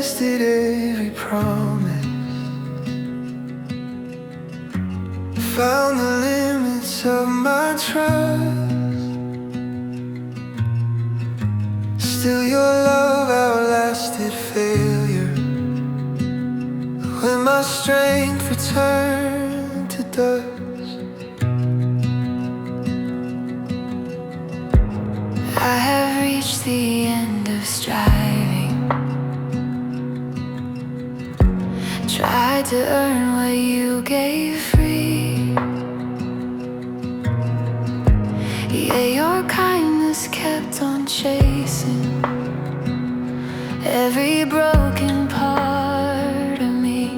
tested every promise, found the limits of my trust. Still your love outlasted failure. When my strength returned to dust, I have reached the end of striving, tried to earn what you gave free. Yeah, your kindness kept on chasing every broken part of me.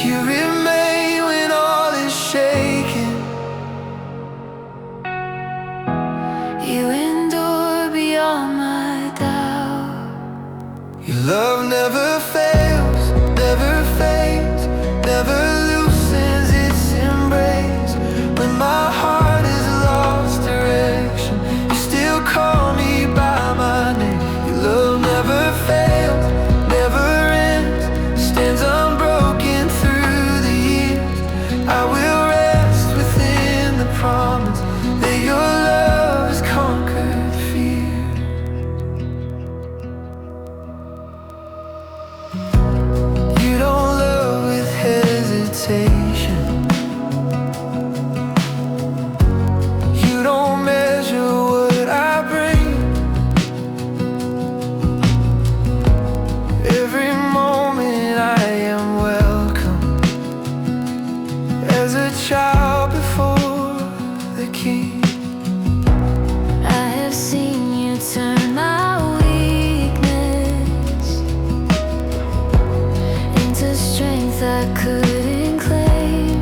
you remain when all is shaken. You endure beyond my doubt. Your love never fails, never fades, never loosens its embrace. When my heart is lost direction, you still call me by my name. Your love never fails, never ends, stands unbroken through the years. I will rest within the promise that your love has conquered fear. You don't love with hesitation. You don't measure what I bring. Every moment I am welcome as a child before the King. I have seen you turn my weakness into strength I couldn't claim.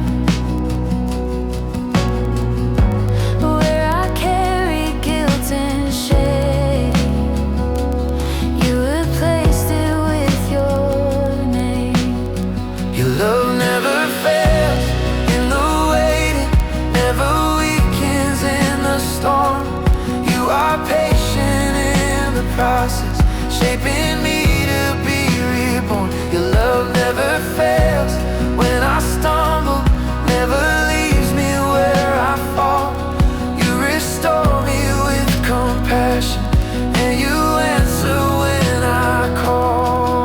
Where I carry guilt and shame, you replaced it with your name. Your love never fails in the waiting, never weakens in the storm. You are patient in the process, shaping me to be reborn. Your love never fails when I stumble, never leaves me where I fall. You restore me with compassion, and you answer when I call.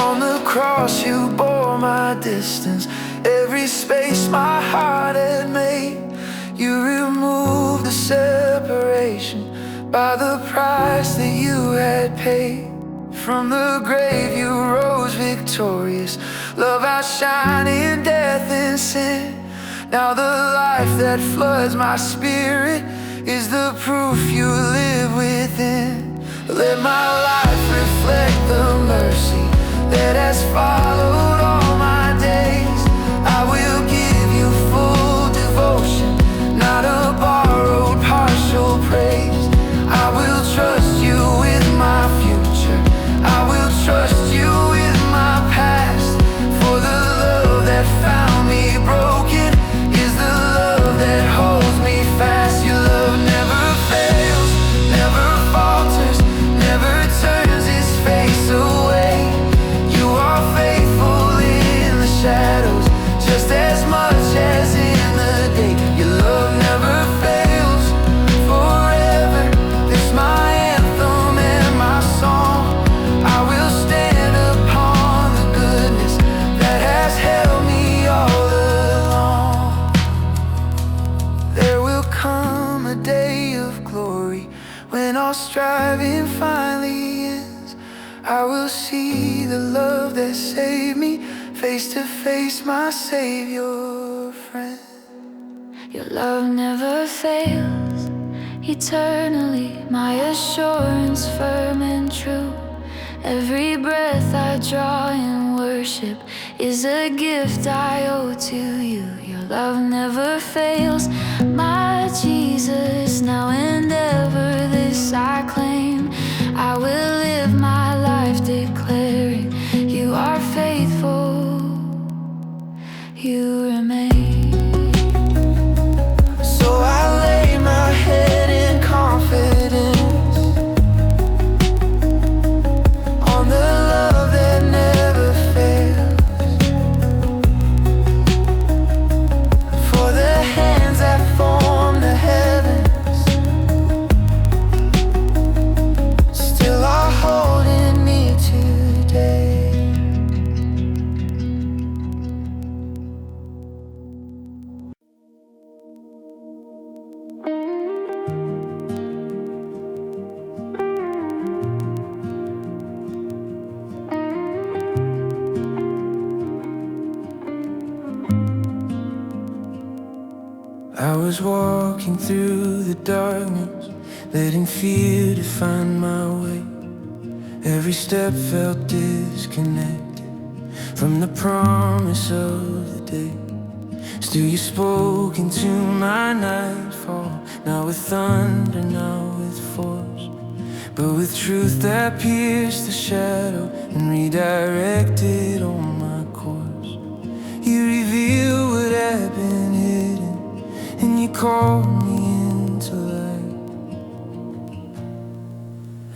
On the cross you bore my distance, every space my heart had made. You removed the separation by the price that you had paid. From the grave you rose victorious, love outshining death and sin. Now the life that floods my spirit is the proof you live within. Let my life reflect the mercy that has followed all my days. I will give you full devotion, not a borrowed partial praise. I will trust you with my future, I will trust you with my past. For the love that found me broken is the love that holds me fast. Your love never fails, never falters, never turns its face away. You are faithful in the shadows, just as much as in the day. Your love never fails, forever. It's my anthem and my song. I will stand upon the goodness that has held me all along. There will come a day of glory when all striving finally ends. I will see the love that saved me, face to face, my Savior friend. Your love never fails, eternally my assurance firm and true. Every breath I draw in worship is a gift I owe to you. Your love never fails, my Jesus, now and ever. was walking through the darkness, letting fear define my way. Every step felt disconnected from the promise of the day. Still you spoke into my nightfall, not with thunder, not with force, but with truth that pierced the shadow and redirected on my course. You revealed what had been hidden, and you called me into light.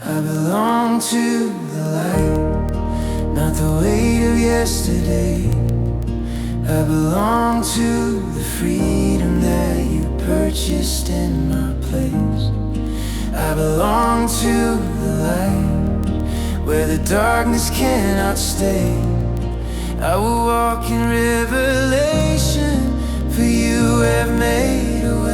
I belong to the light, not the weight of yesterday. I belong to the freedom that you purchased in my place. I belong to the light, where the darkness cannot stay. I will walk in revelation, for you have made a way.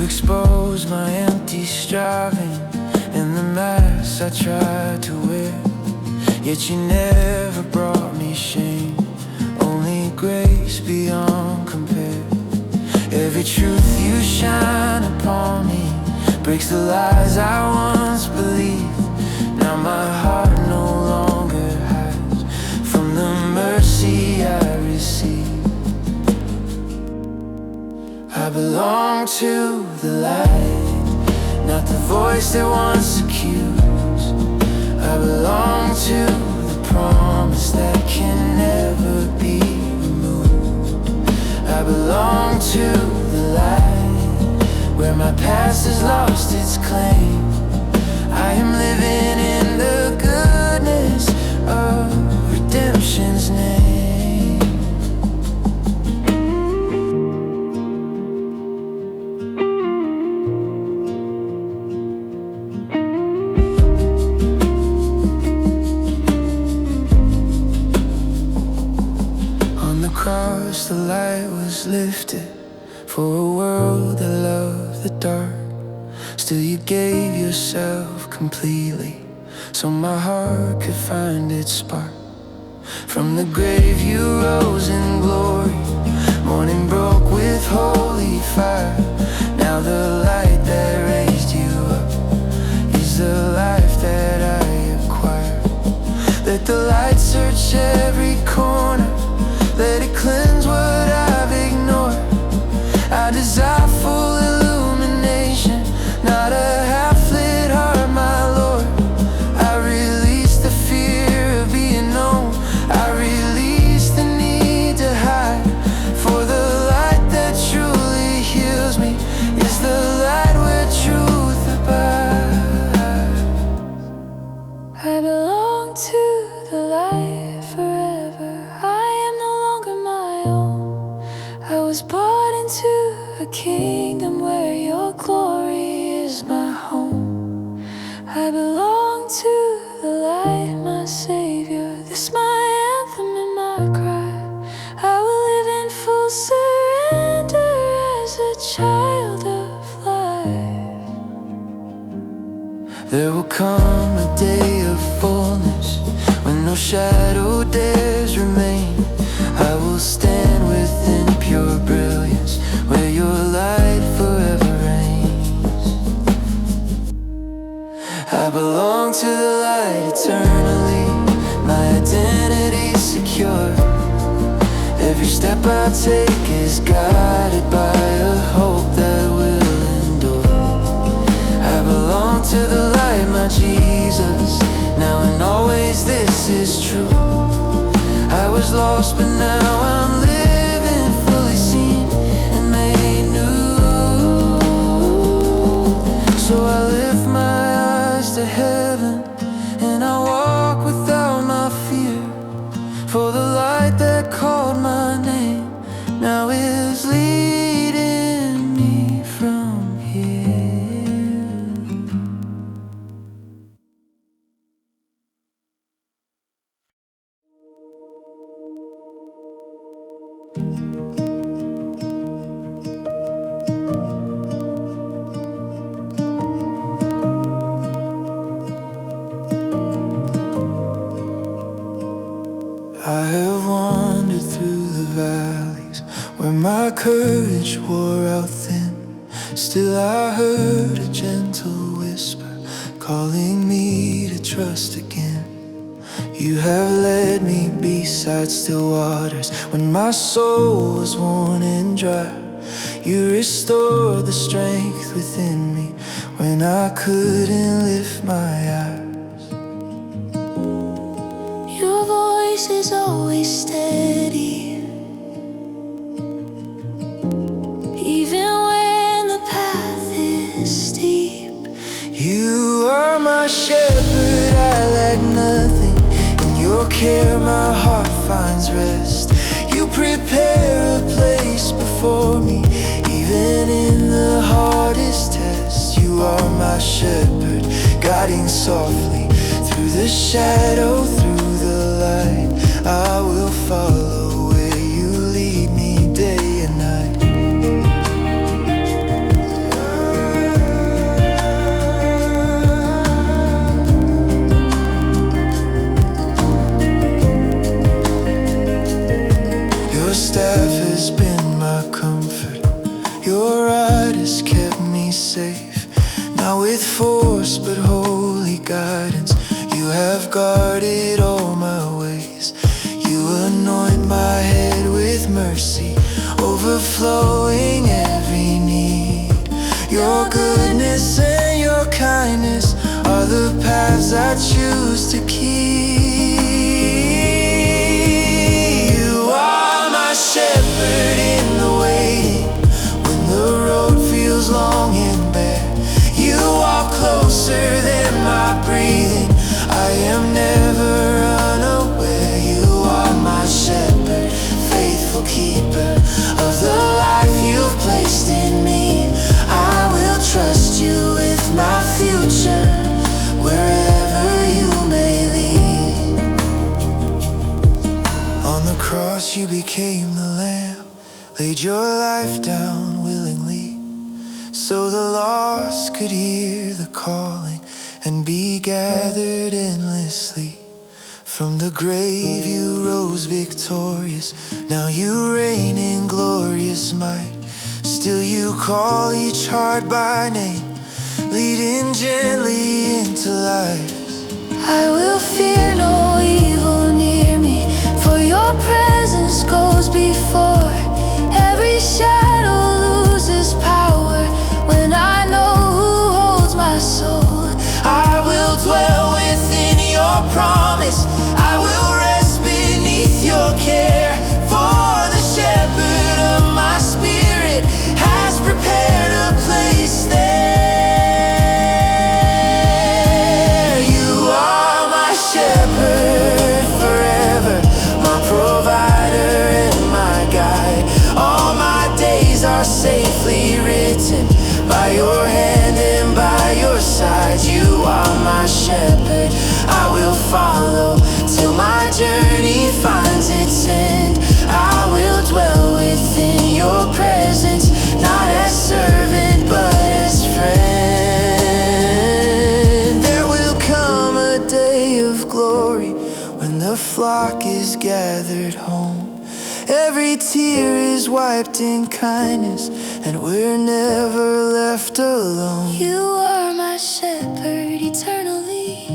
Expose my empty striving and the mask I tried to wear. Yet you never brought me shame, only grace beyond compare. Every truth you shine upon me breaks the lies I once believed. Now my heart no longer hides from the mercy I received. I belong to the light, not the voice that once accused. I belong to the promise that can never be removed. I belong to the light, where my past has lost its claim. I am living in the goodness of redemption's name. The light was lifted for a world that loved the dark. Still you gave yourself completely, so my heart could find its spark. From the grave you rose in glory, morning broke with holy fire. Now the light that raised you up is the life that I acquired. Let the light search every corner, let it cleanse what I've ignored. I desire full illumination, not a half-lit heart, my Lord. I release the fear of being known, I release the need to hide. For the light that truly heals me is the light where truth abides. I belong to the light forever. I was brought into a kingdom where your glory is my home. I belong to the light, my Savior. This my anthem and my cry. I will live in full surrender as a child of light. There will come a day of fullness when no shadow dares remain. I will stand within pure brilliance, where your light forever reigns. I belong to the light eternally, my identity secure. Every step I take is guided by a hope that will endure. I belong to the light, my Jesus, now and always this is true. I was lost but now I'm living, fully seen and made new. So I lift my eyes to heaven and I walk without my fear. For the light that called my name now is leading me. Still I heard a gentle whisper calling me to trust again. You have led me beside still waters when my soul was worn and dry. You restored the strength within me when I couldn't lift my eyes. Your voice is always steady, even when the path is steep. You are my shepherd, I lack nothing. In your care my heart finds rest. You prepare a place before me, even in the hardest test. You are my shepherd, guiding softly through the shadow, through the light. I will follow where you lead me day and night. Your staff has been my comfort, your rod has kept me safe. Not with force but holy guidance, you have guarded all my ways. You anoint my head with mercy, overflowing every need. Your goodness and your kindness are the paths I choose to keep. You are my shepherd in the waiting, when the road feels long and bare. You walk closer than my breathing, I am never unaware. You are my shepherd, faithful keeper of the life you've placed in me. I will trust you with my future, wherever you may lead. On the cross you became the lamb, laid your life down willingly, so the lost could hear the calling and be gathered endlessly. From the grave you rose victorious, now you reign in glorious might. Still you call each heart by name, leading gently into life. I will fear no evil near me, for your presence goes before. Every shadow loses power when I know who holds my soul. I will dwell within your promise, I will rest beneath your care. For the shepherd of my spirit has prepared a place there. You are my shepherd forever, my provider and my guide. All my days are safely written by your hand and by your side. You are my shepherd, I will follow till my journey finds its end. I will dwell within your presence, not as servant but as friend. There will come a day of glory when the flock is gathered home. Every tear is wiped in kindness, and we're never left alone. You are my shepherd eternally,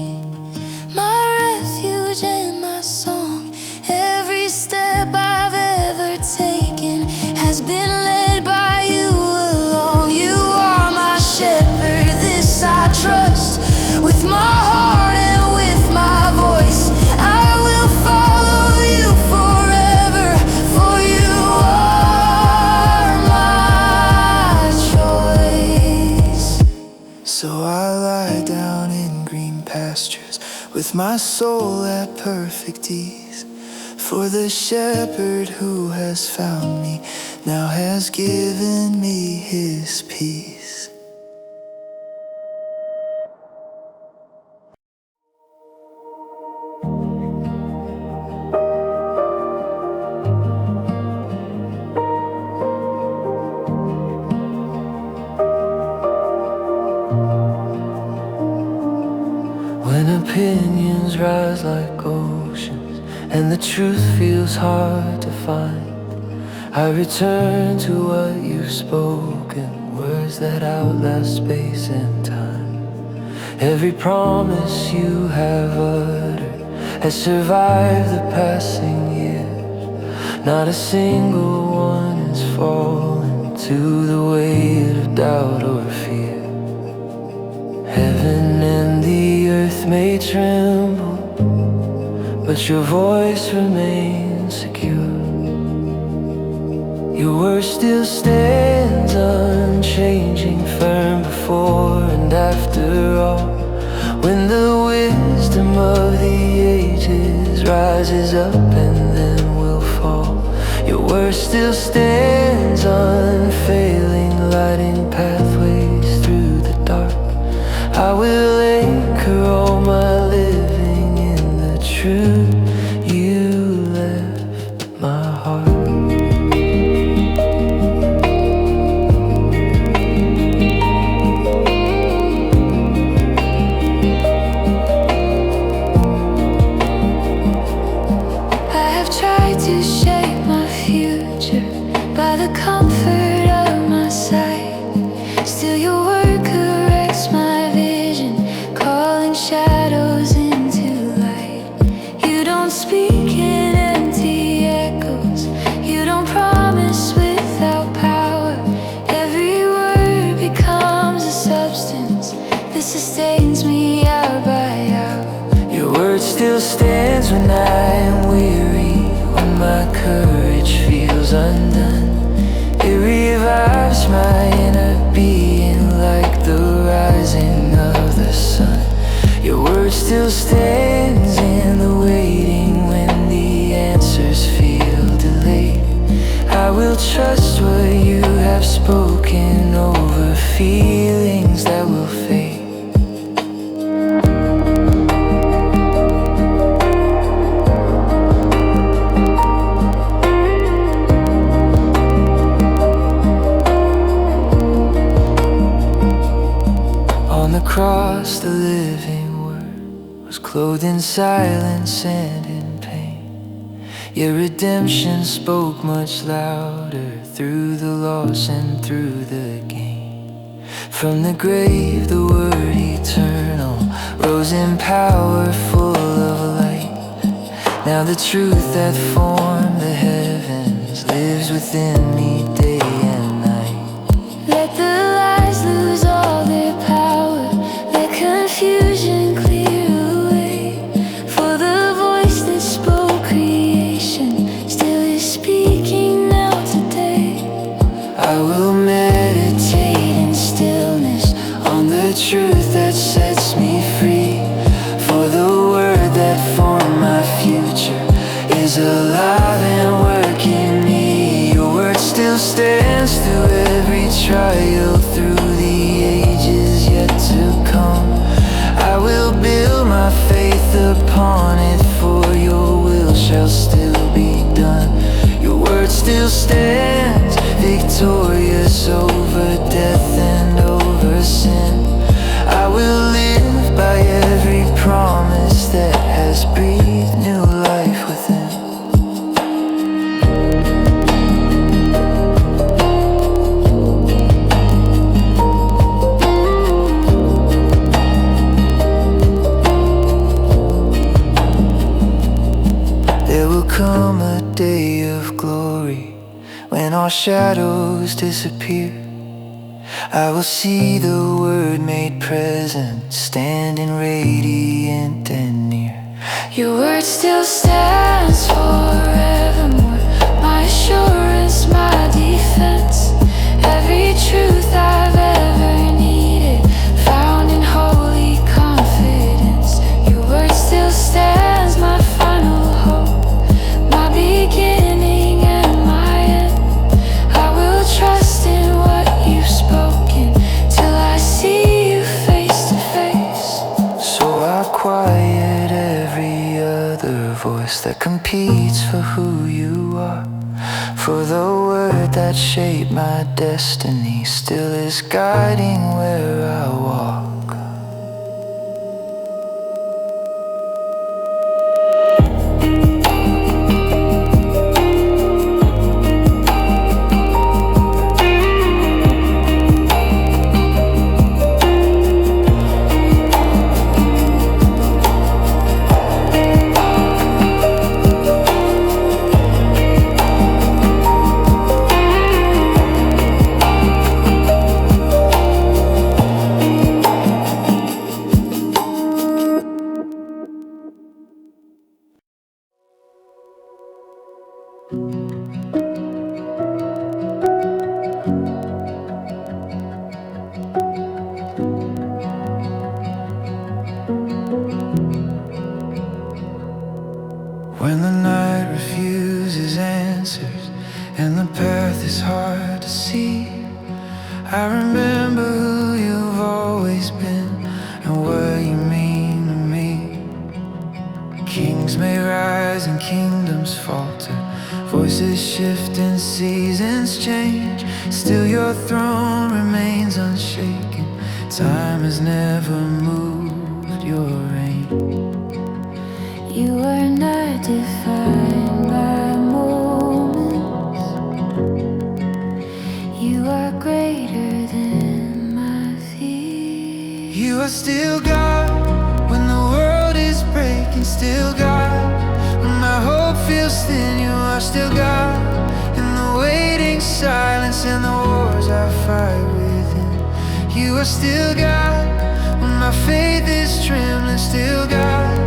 my refuge and my song. Every step I've ever taken has been led by you along. You are my shepherd, this I trust. With my heart and with my voice, I will follow you forever, for you are my choice. So I lie down in green pastures, with my soul at perfect ease. For the shepherd who has found me now has given me his peace. When opinions rise like oceans and the truth feels hard to find, I return to what you've spoken. words that outlast space and time. Every promise you have uttered has survived the passing years. Not a single one has fallen to the weight of doubt or fear. Heaven and the earth may tremble, but your voice remains secure. Your word still stands unchanging, firm before and after all. When the wisdom of the ages rises up and then will fall, your word still stands unfailing, lighting pathways through the dark. I will anchor all my living in the truth you left my heart. To shape my future by the comfort of my sight. Still your word corrects my vision, calling shadows into light. You don't speak in empty echoes, you don't promise without power. Every word becomes a substance that sustains me hour by hour. Your word still stands when I am weary, when my courage feels undone. It revives my inner being like the rising of the sun. Your word still stands in the waiting when the answers feel delayed. I will trust what you have spoken over feelings that will fade. Cross, the living word was clothed in silence and in pain. Your redemption spoke much louder through the loss and through the gain. From the grave, the word eternal rose in power, full of light. Now the truth that formed the heavens lives within me day and night. Let the lies lose all their power, confusion clear away, for the voice that spoke creation still is speaking now today. I will meditate in stillness on the truth that sets me free, for the word that formed my future is alive and working me. Your word still stands through every trial, through the ages yet to come. I will build my faith upon it, for your will shall still be done. Your word still stands victorious over death and over sin. I will live by every promise that has breathed new life within. Come a day of glory when all shadows disappear. I will see the word made present, standing radiant and near. Your word still stands forevermore, my assurance, my defense. Every truth I've ever needed, found in holy confidence. Your word still stands, my final hope, beginning and my end. I will trust in what you've spoken till I see you face to face. So I quiet every other voice that competes for who you are, for the word that shaped my destiny still is guiding where I walk. I remember who you've always been and what you mean to me. Kings may rise and kingdoms falter, voices shift and seasons change. Still your throne remains unshaken. Time has never moved your reign. You are not defined by moments. You are greater than my fear. You are still God when the world is breaking. Still God when my hope feels thin. You are still God in the waiting silence and the wars I fight within. You are still God when my faith is trembling. Still God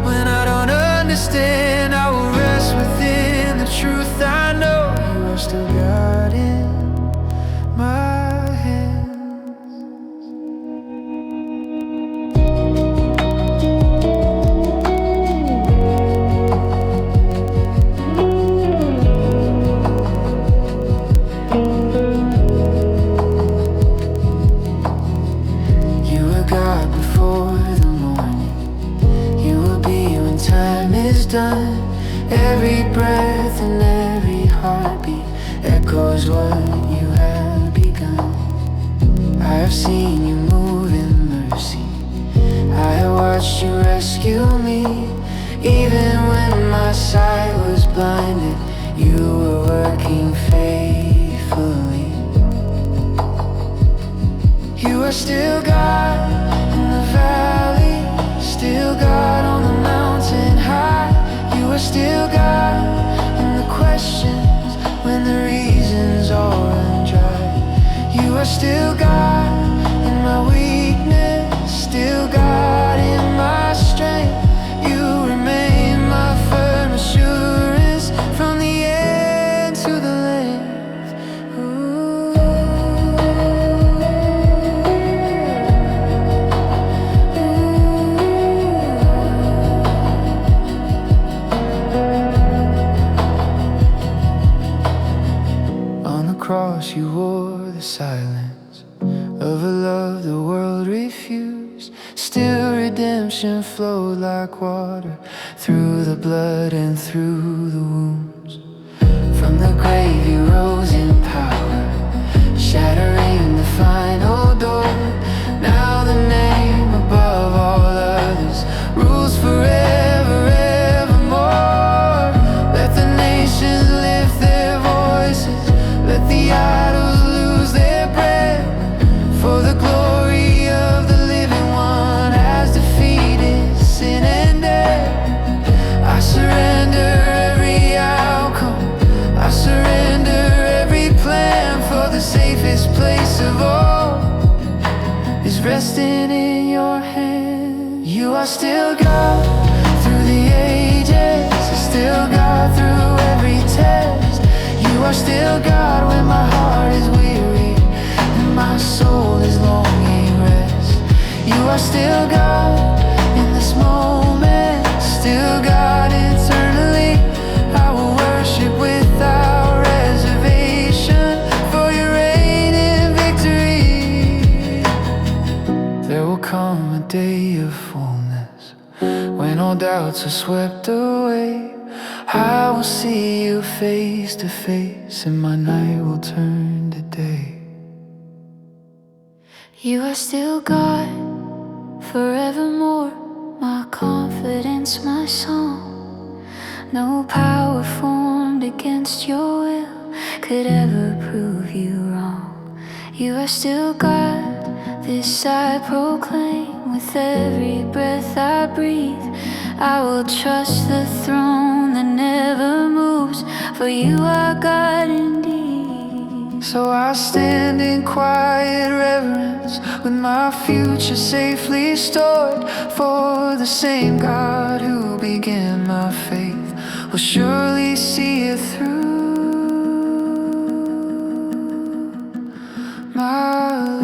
when I don't understand. I will rest within the truth I know. You are still God in my hands. You are God before the morning. You will be when time is done. Every breath and every heartbeat echoes what you have begun. I have seen you move in mercy. I have watched you rescue me. Even when my sight was blinded, you were working faithfully. You are still God in the valley, still God on the mountain high. You are still God in the questions when the reasons all run dry. You are still God in my weakness, still God in my strength. You remain my firm assurance from the end to the length. On the cross you wore the silence of a love the world refused. Still redemption flowed like water through the blood and through the wounds. From the grave you rose in power, shattering the final door. Now the name above all others rules forever, evermore. Let the nations lift their voices, let the idols lose their breath. For the glory of the living one has defeated sin and death. I surrender every outcome, I surrender every plan. For the safest place of all is resting in your hand. You are still God through the ages, still God through every test. You are still God when my heart is weary and my soul is longing rest. You are still God in this moment, still God eternally. I will worship without reservation, for you reign in victory. There will come a day of fullness when all doubts are swept away. I will see you face to face, and my night will turn to day. You are still God forevermore, my confidence, my song. No power formed against your will could ever prove you wrong. You are still God, this I proclaim. With every breath I breathe, I will trust the throne that never moves, for you are God indeed. So I stand in quiet reverence, with my future safely stored. For the same God who began my faith will surely see it through. My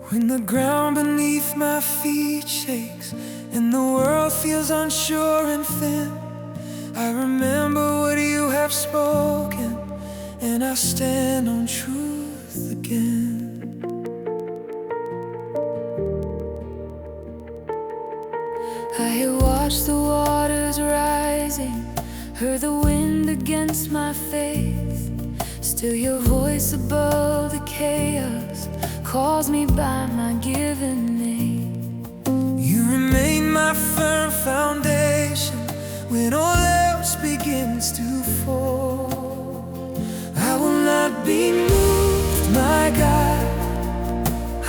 When the ground beneath my feet shakes and the world feels unsure and thin, I remember what you have spoken, and I stand on truth again. I watched the waters rising, heard the wind against my face. Still your voice above the chaos calls me by my given name. You remain my firm foundation when all else begins to fall. I will not be moved, my God,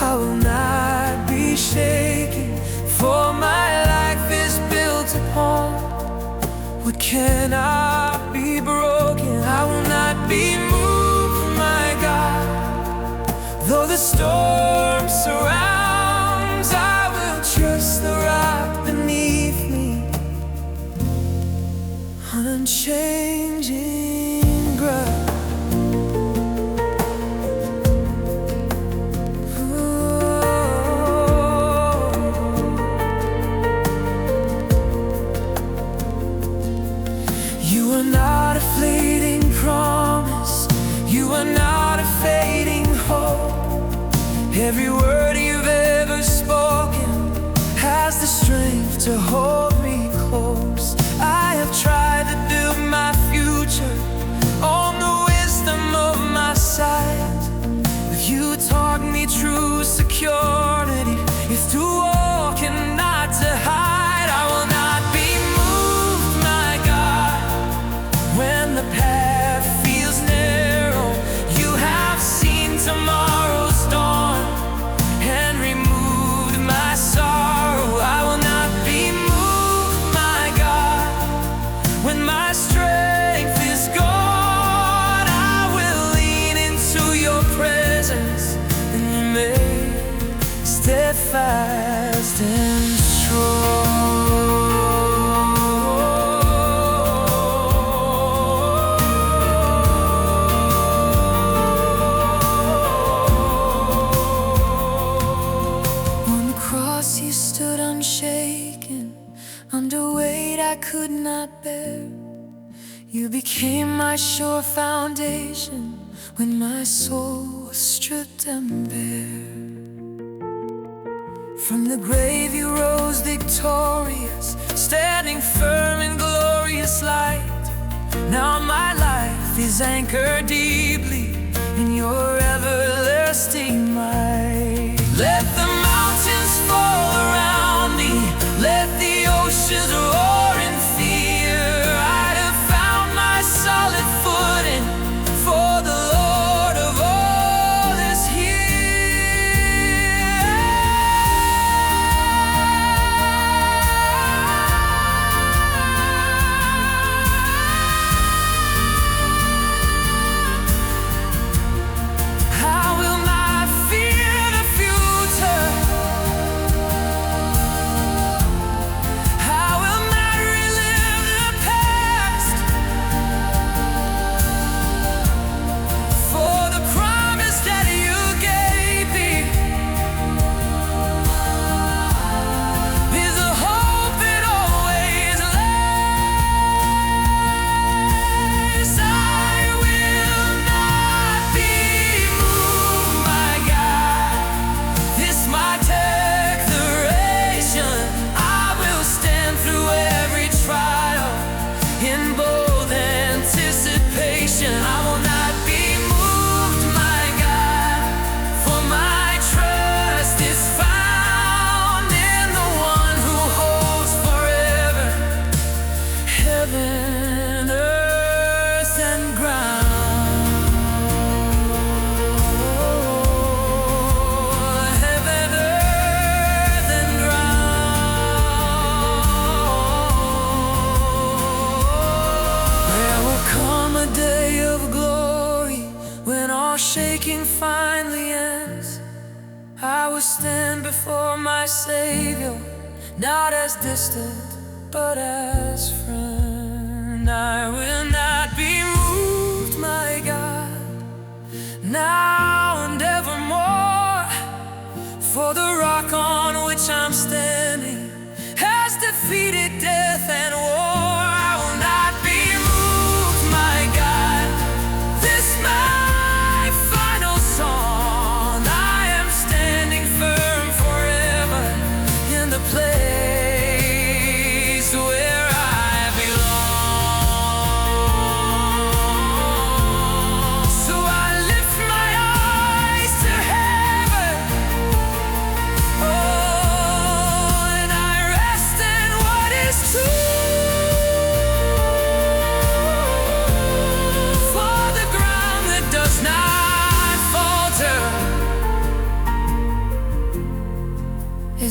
I will not be shaken, for my life is built upon what cannot be broken. I will not be moved, my God, though the storm surrounds, I will trust the rock beneath me, unchanging ground. You are not a fleeting promise, you are not a fading hope. Every word you've ever spoken has the strength to hold me close. I have tried to build my future on the wisdom of my sight, but you taught me true security is to walk and not to hide. I will not be moved, my God, when the path feels narrow. You have seen tomorrow's dawn and removed my sorrow. I will not be moved, my God, when my strength is gone. I will lean into your presence and remain steadfast and strong. You stood unshaken, under weight I could not bear. You became my sure foundation when my soul was stripped and bare. From the grave you rose victorious, standing firm in glorious light. Now my life is anchored deeply in your everlasting might. Let the mountains fall around me, let the oceans roar in fear. I'd have found my solid footing, for the Lord of all is shaking finally ends. I will stand before my Savior, not as distant, but as friend. I will not be moved, my God, now and evermore,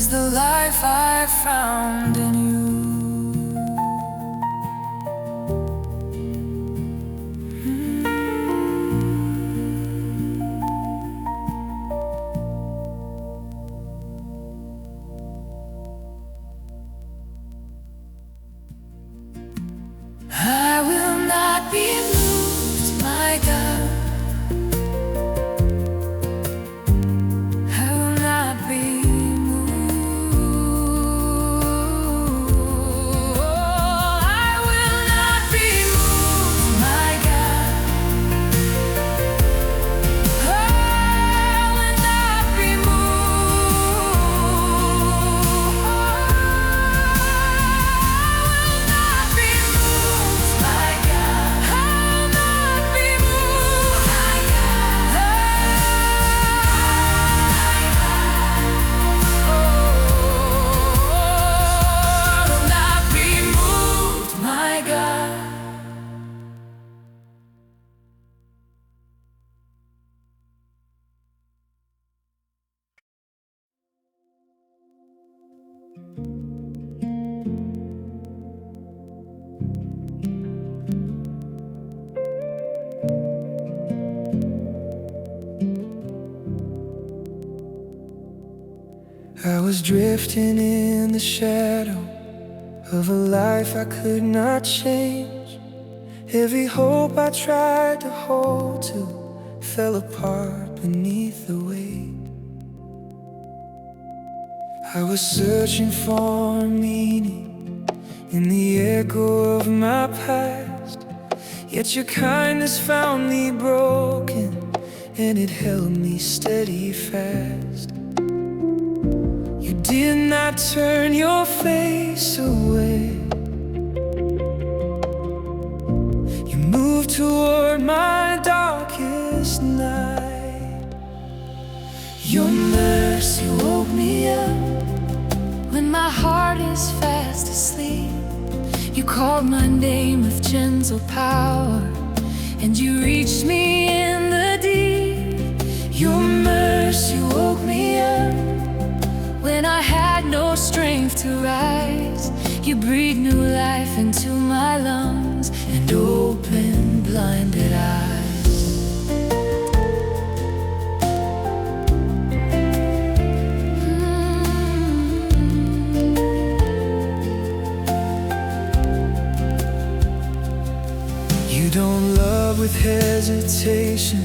is the life I found in you. I will not be moved, my God. I will not be moved. I will not be moved, my God. I will not be moved. I will not be moved, my God. I will not be moved, my God. I will not be moved, my God. I was drifting in the shadow of a life I could not change. Every hope I tried to hold to fell apart beneath the weight. I was searching for meaning in the echo of my past, yet your kindness found me broken, and it held me steady fast. You did not turn your face away. You moved toward my darkest night. Your mercy woke me up when my heart is fast asleep. You called my name with gentle power, and you reached me in the deep. Your mercy woke me up when I had no strength to rise. You breathed new life into my lungs and opened blinded eyes. You don't love with hesitation.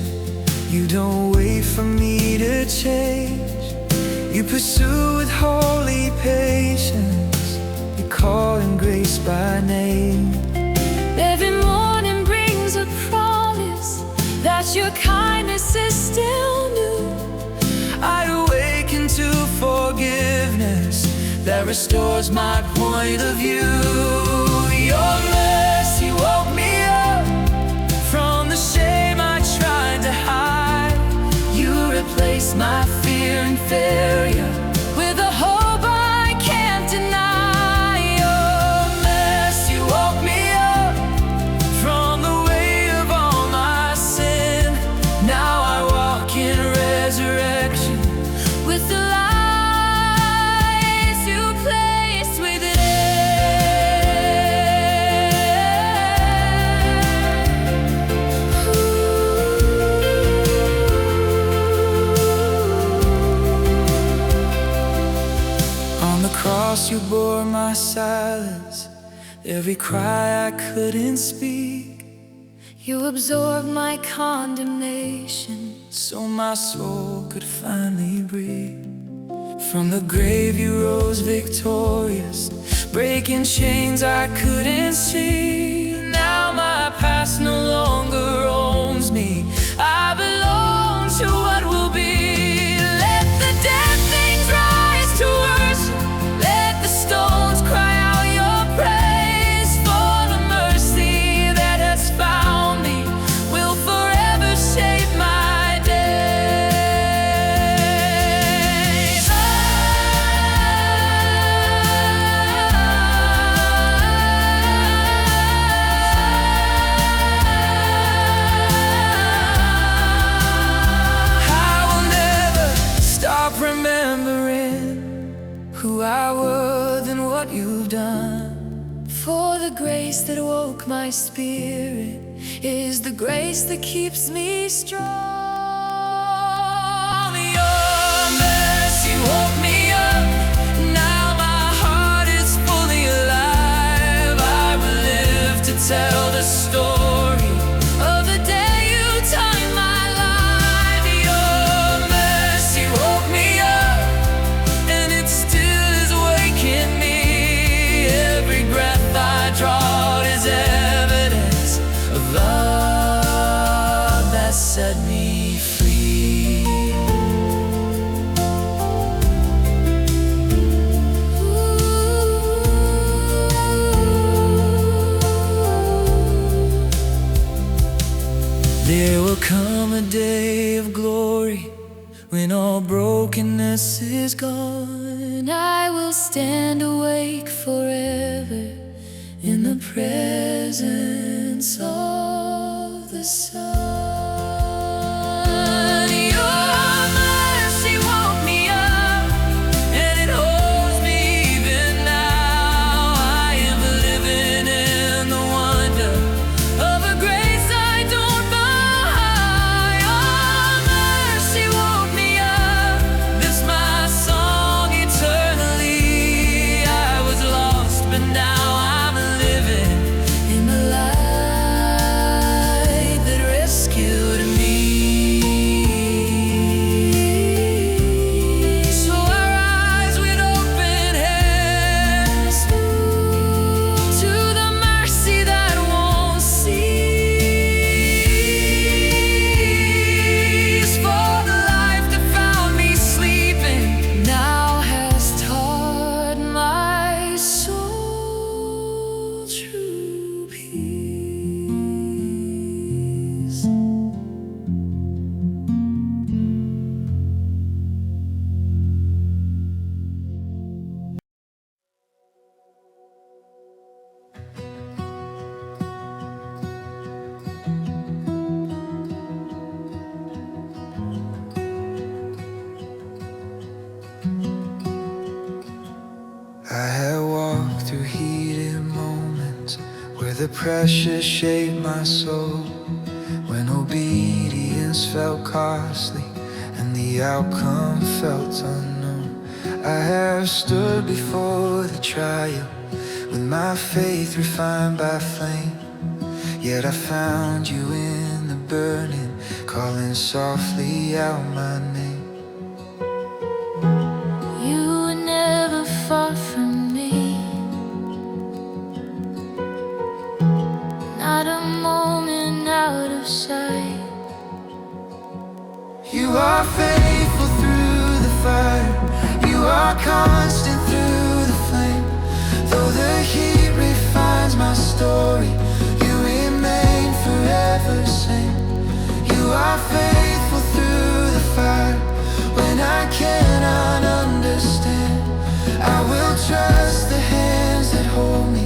You don't wait for me to change. You pursue with holy patience. You call in grace by name. Every morning brings a promise that your kindness is still new. I awaken to forgiveness that restores my point of view. Your mercy woke me up from the shame I tried to hide. You replaced my fear and failure with a hope I can't deny. Your mercy woke me up from the weight of all my sin. Now I walk in resurrection with the lies you placed within. You bore my silence, every cry I couldn't speak. You absorbed my condemnation so my soul could finally breathe. From the grave you rose victorious, breaking chains I couldn't see. Now my past no longer owns me. I belong to what will be. Let the dead things rise to worship. Stones cry out your praise, for the mercy that has found me will forever shape my days. the grace that woke my spirit is the grace that keeps me strong. Your mercy woke me up. Now my heart is fully alive. I will live to tell the story of the day you turned my life. Your mercy woke me up, and it still is waking me. Every breath I draw is evidence of love that set me free. There will come a day of glory when all brokenness is gone. I will stand awake forever in the presence of the sun. Your mercy woke me up, and it holds me even now. I am living in the wonder of a grace I don't buy. Your mercy woke me up. This my song eternally. I was lost, but now I'm living in the light that rescued me. So I rise with open hands to the mercy that won't cease. For the life that found me sleeping now has taught my soul true peace. I had walked through heated moments where the pressure shaped my soul, when obedience felt costly and the outcome felt unknown. I have stood before the trial with my faith refined by flame, yet I found you in the burning, calling softly out my name. You were never far from me, not a moment out of sight. You are faithful through the fire. You are constant through the flame. Though the heat refines my story, you remain forever same. You are faithful through the fire. When I cannot understand, I will trust the hands that hold me,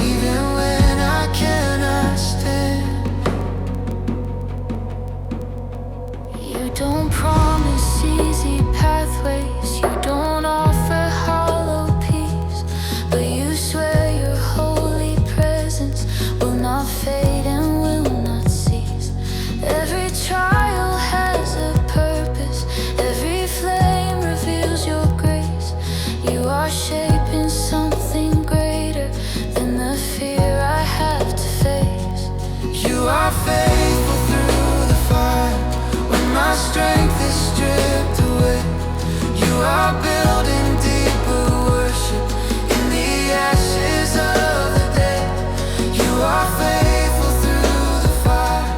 even when I cannot stand. You don't promise easy pathways, you don't offer hollow peace, but you swear your holy presence will not fade and will not cease. Every trial has a purpose, every flame reveals your grace. You are shaping something greater than the fear I have to face. You are faithful through the fire. When my strength is stripped away, you are building deeper worship in the ashes of the day. You are faithful through the fire.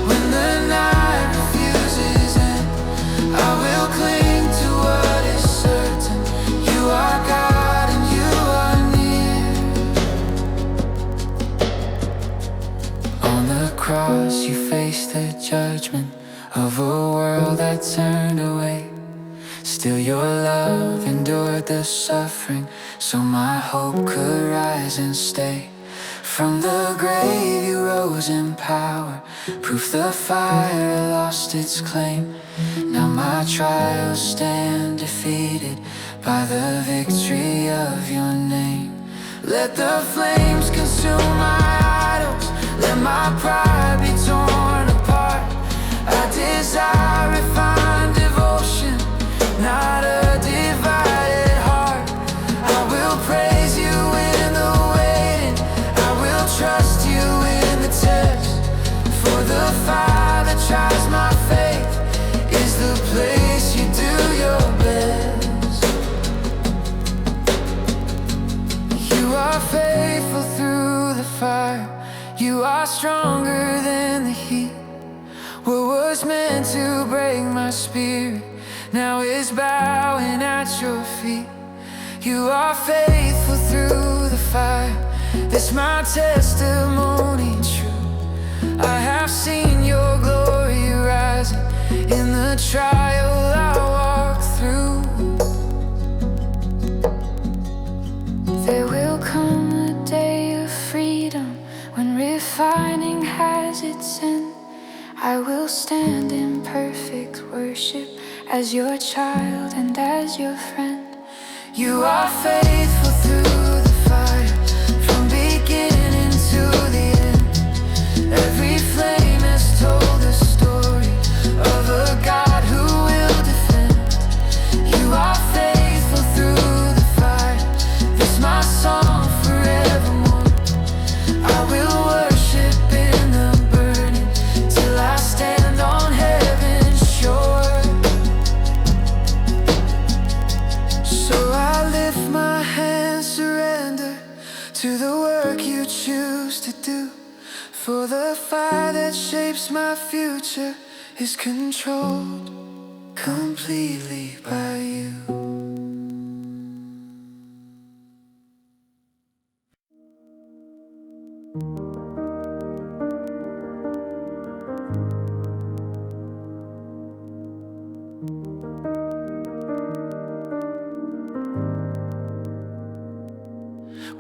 When the night refuses end, I will cling to what is certain. You are God and you are near. On the cross you faced the judgment of a world that turned away. Still your love endured the suffering, so my hope could rise and stay. From the grave you rose in power, proof the fire lost its claim. Now my trials stand defeated by the victory of your name. Let the flames consume consume my idols, let my pride be torn apart. I desire refined devotion, not a divided heart. I will praise you in the waiting, I will trust you in the test. For the fire that tries my faith is the place you do your best. You are faithful through the fire, you are stronger than the heat. What was meant to break my spirit now is bowing at your feet. You are faithful through the fire, that's my testimony true. I have seen your glory rising in the trial I walk through. There will come a day of freedom when refining has its end. I will stand in perfect worship as your child and as your friend. You are faithful through the fire, from beginning to the end. Every flame has told the story of a God who will defend. You are faithful through the fire, this my song forevermore. I will worship in the burning till I stand on heaven's shore. So I lift my hands, surrender to the work you choose to do. For the fire that shapes my future is controlled completely by you.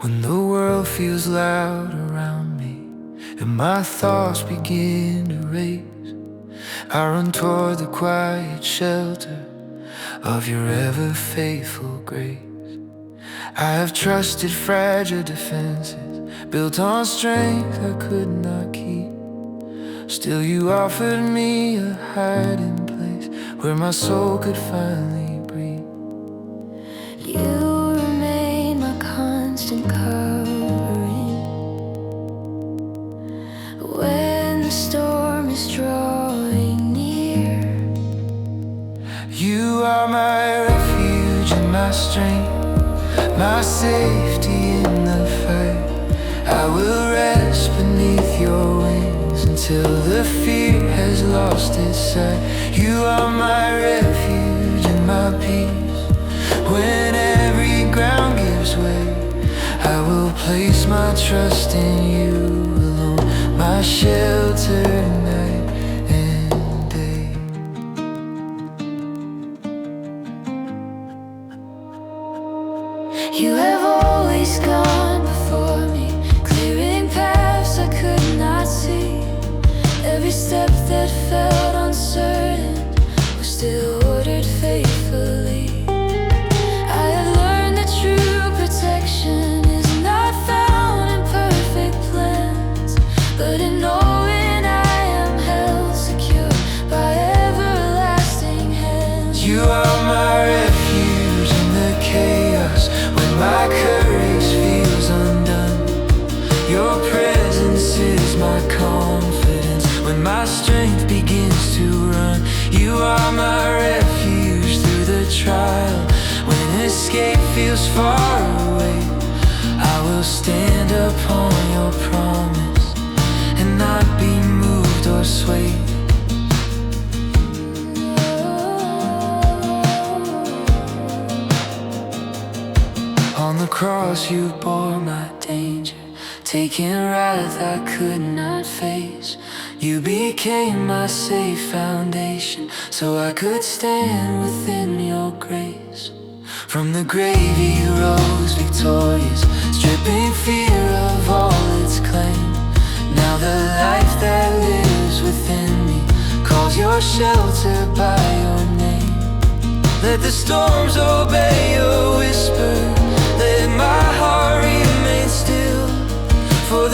When the world feels loud around me and my thoughts begin to race, I run toward the quiet shelter of your ever faithful grace. I have trusted fragile defenses built on strength I could not keep. Still you offered me a hiding place where my soul could finally breathe. You remain my constant covering when the storm is drawing near. You are my refuge and my strength, my safety in the fight. I will rest beneath your wings until the fear has lost its sight. You are my refuge and my peace. When every ground gives way, I will place my trust in you alone, my shelter night and day. You have always gone before me, clearing paths I could not see. Every step that felt uncertain was still ordered faithfully. I have learned that true protection is not found in perfect plans, but in knowing I am held secure by everlasting hands. You are my refuge in the chaos when my courage feels undone. Your presence is my confidence when my strength begins to run. You are my refuge through the trial when escape feels far away. I will stand upon your promise and not be moved or swayed. On the cross you bore my danger, taking wrath I could not face. You became my safe foundation, so I could stand within your grace. From the grave you rose victorious, stripping fear of all its claim. Now the life that lives within me calls your shelter by your name. Let the storms obey your whisper, let my heart remain still. For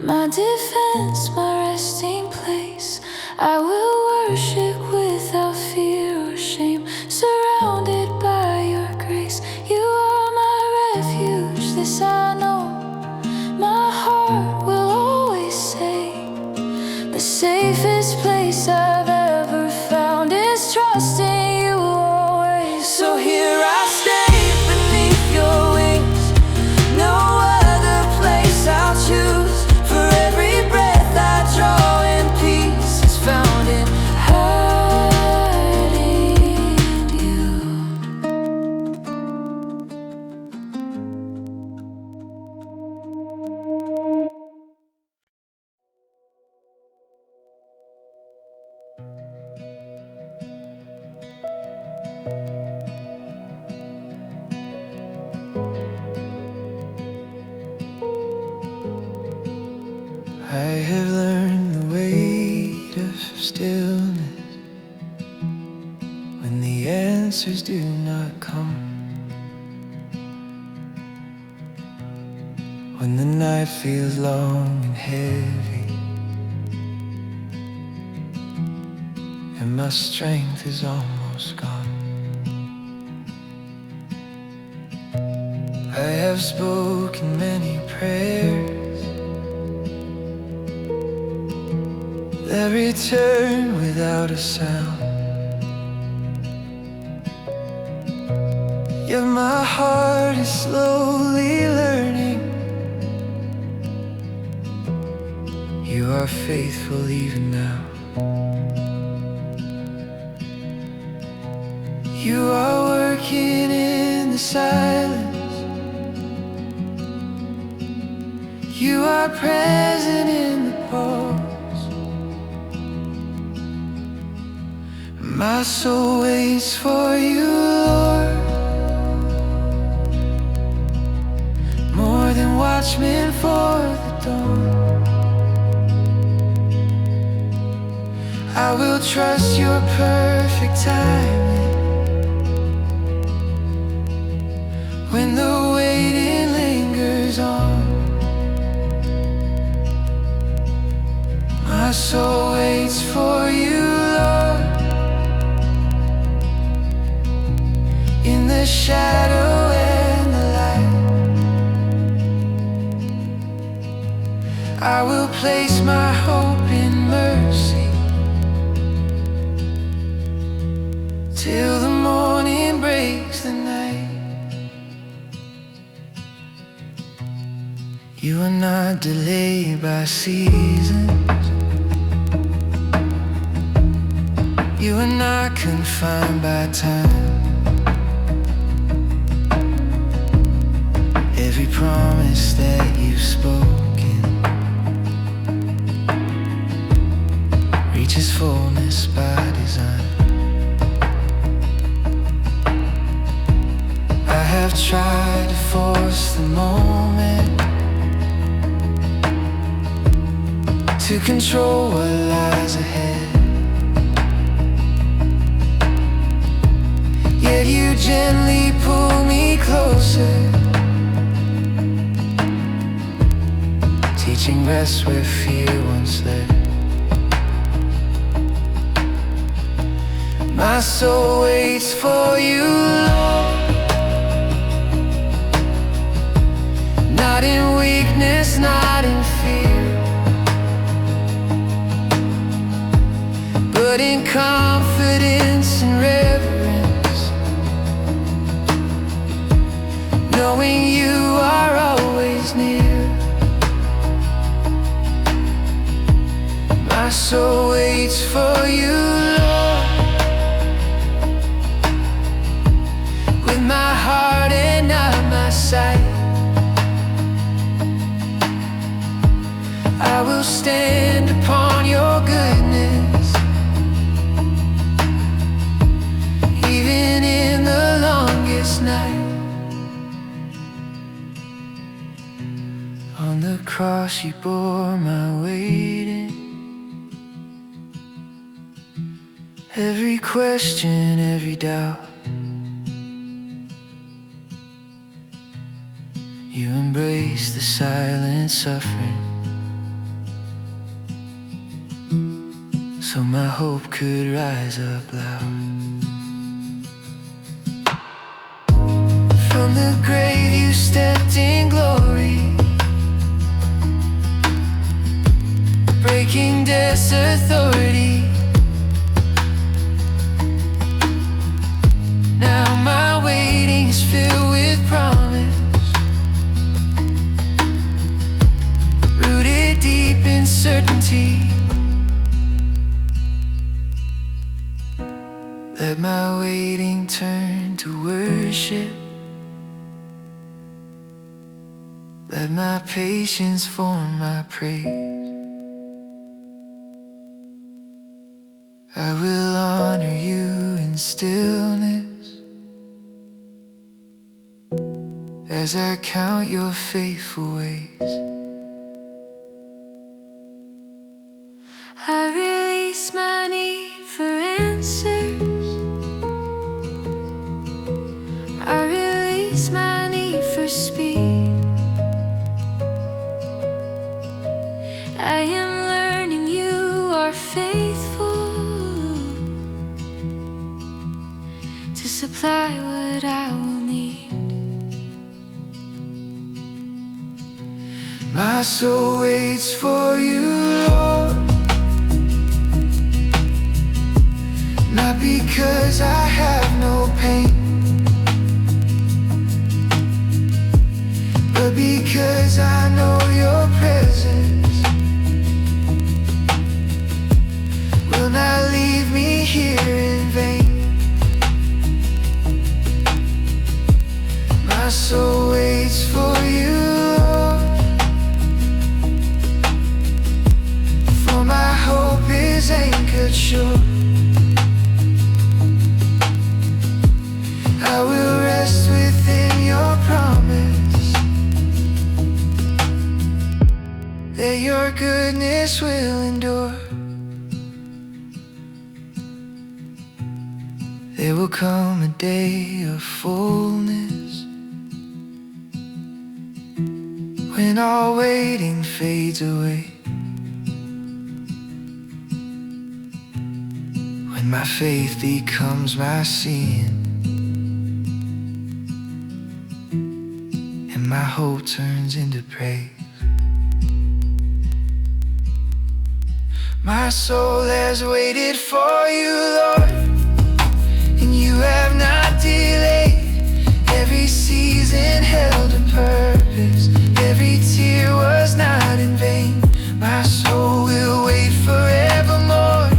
my defense, my resting place. I will worship without fear or shame, surrounded by your grace. You are my refuge, this I know. My heart will always say, the safest place I've ever found is trusting you always. So here I stay beneath your wings, no other place I'll choose. For every breath I draw in peace is found in hurting you. I have learned the weight of stillness when the answers do not come, when the night feels long and heavy and my strength is almost gone. I have spoken many prayers that return without a sound, yet my heart is slowly learning you are faithful even now. You are working in the silence, you are present in the pause. My soul waits for you, Lord, more than watchmen for the dawn. I will trust your perfect timing when the waiting lingers on. My soul waits for you, Lord, in the shadow and the light. I will place my hope in mercy till the morning breaks the night. You are not delayed by seasons, you are not confined by time. Every promise that you've spoken reaches fullness by design. I have tried to force the moment to control what lies ahead, yet you gently pull me closer, teaching rest where fear once led. My soul waits for you, Lord, not in weakness, not in fear, but in confidence and reverence, knowing you are always near. My soul waits for you, Lord, with my heart and not my sight. I will stand upon your goodness, even in the longest night. On the cross you bore my waiting, every question, every doubt. You embrace the silent suffering so my hope could rise up loud. From the grave you stepped in glory, breaking death's authority. Now my waiting is filled with promise, rooted deep in certainty. Let my waiting turn to worship. Let my patience form my praise. I will honor you in stillness as I count your faithful ways. I release my need for answers. I release my need for speed. I am learning you are faithful to supply what I will need. My soul waits for you, Lord, not because I have no pain, but because I know your presence will not leave me here in vain. My soul waits for you, Lord, for my hope is anchored sure. I will rest within your promise, that your goodness will endure. There will come a day of fullness, when all waiting fades away, when my faith becomes my seeing, and my hope turns into praise. My soul has waited for you, Lord, and you have not delayed. Every season held a purpose, every tear was not in vain. My soul will wait forevermore,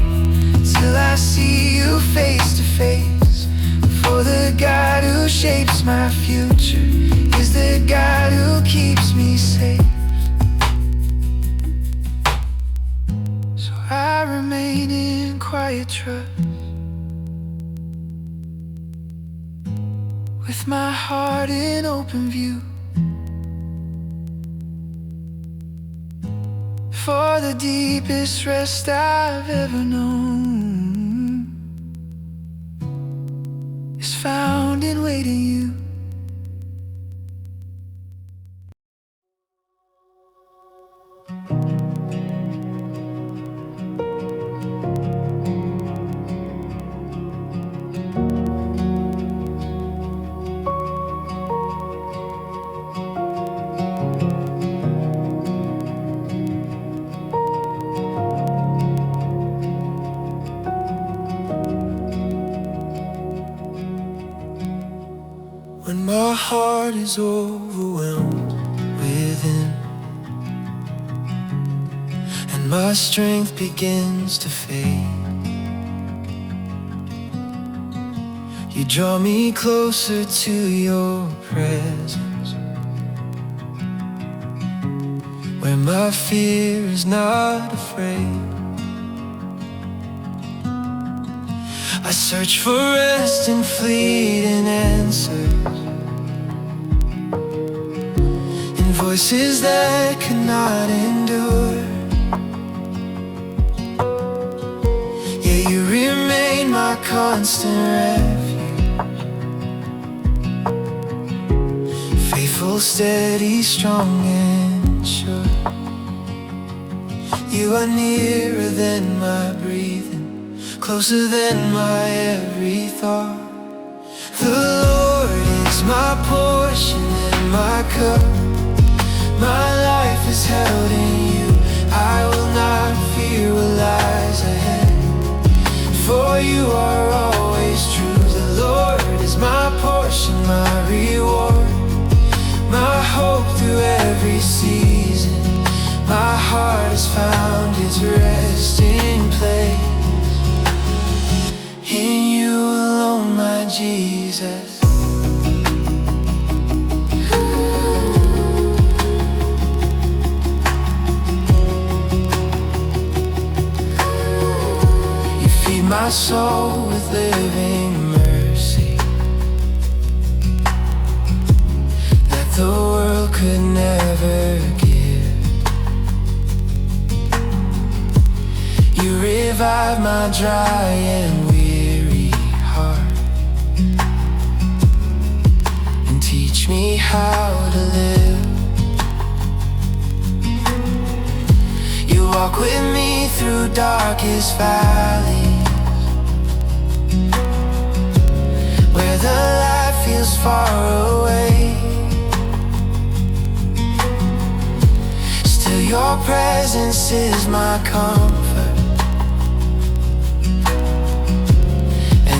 till I see you face to face. For the God who shapes my future is the God who keeps me safe. So I remain in quiet trust, with my heart in open view, for the deepest rest I've ever known is found in waiting you. When my heart is overwhelmed within, and my strength begins to fade, you draw me closer to your presence, where my fear is not afraid. I search for rest in fleeting answers, in voices that cannot endure. Yeah, you remain my constant refuge, faithful, steady, strong and sure. You are nearer than my breathing, closer than my every thought. The Lord is my portion and my cup. My life is held in you. I will not fear what lies ahead, for you are always true. The Lord is my portion, my reward, my hope through every season. My heart has found its resting place in you alone, my Jesus. You feed my soul with living mercy that the world could never give. You revive my dry and weary heart and teach me how to live. You walk with me through darkest valleys, where the light feels far away. Still your presence is my comfort,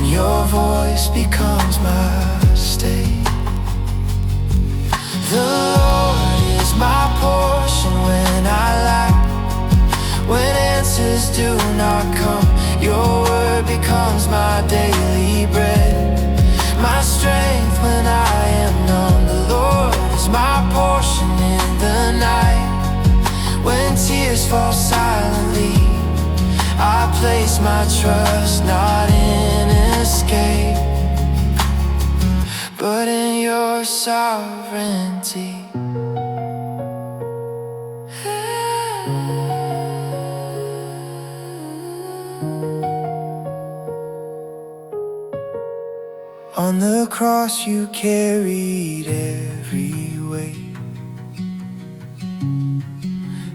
your voice becomes my stay. The Lord is my portion when I lack, when answers do not come. Your word becomes my daily bread, my strength when I am numb. The Lord is my portion in the night, when tears fall silently. I place my trust not in escape, but in your sovereignty. On the cross you carried every weight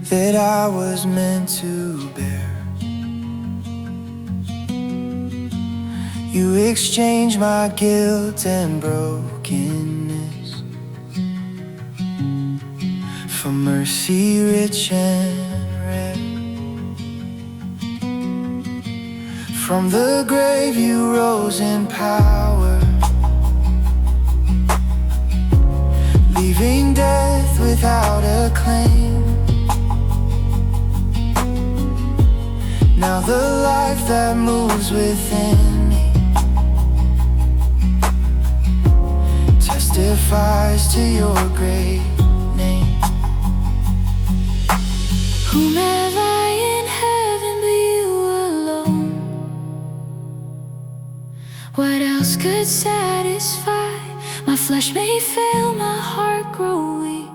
that I was meant to bear. You exchanged my guilt and brokenness for mercy rich and rare. From the grave you rose in power, leaving death without a claim. Now the life that moves within me testifies to your great name. Whom have I in heaven but you alone? What else could satisfy? My flesh may fail, my heart grow weak,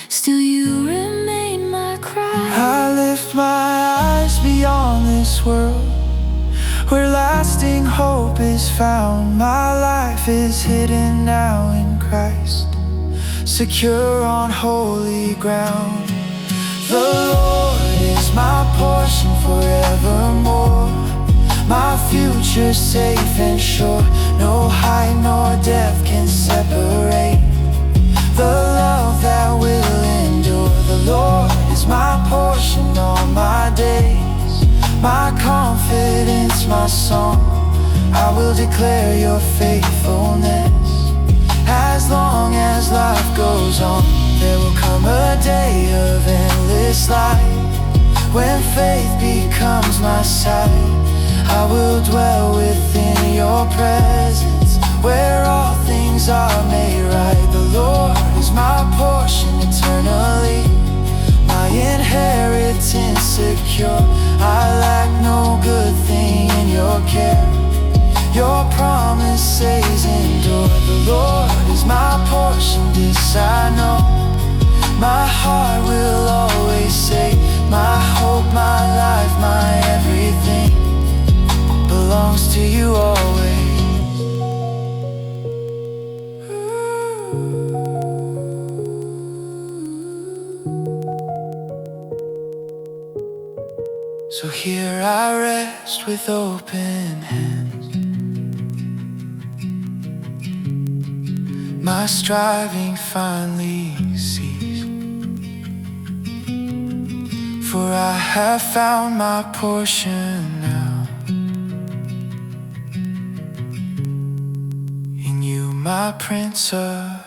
still you remain my cry. I lift my eyes beyond this world, where lasting hope is found. My life is hidden now in Christ, secure on holy ground. The Lord is my portion forevermore, my future safe and sure. No height nor depth can separate the love that will endure. The Lord is my portion all my days, my confidence, my song. I will declare your faithfulness as long as life goes on. There will come a day of endless light, when faith becomes my sight. I will dwell within your presence, where all things are made right. The Lord is my portion eternally, my inheritance secure. I lack no good thing in your care, your promises endure. The Lord is my portion, this I know. My heart will always say, my hope, my life, my everything belongs to you always. So here I rest with open hands. My striving finally ceased, for I have found my portion now. In you, my Prince of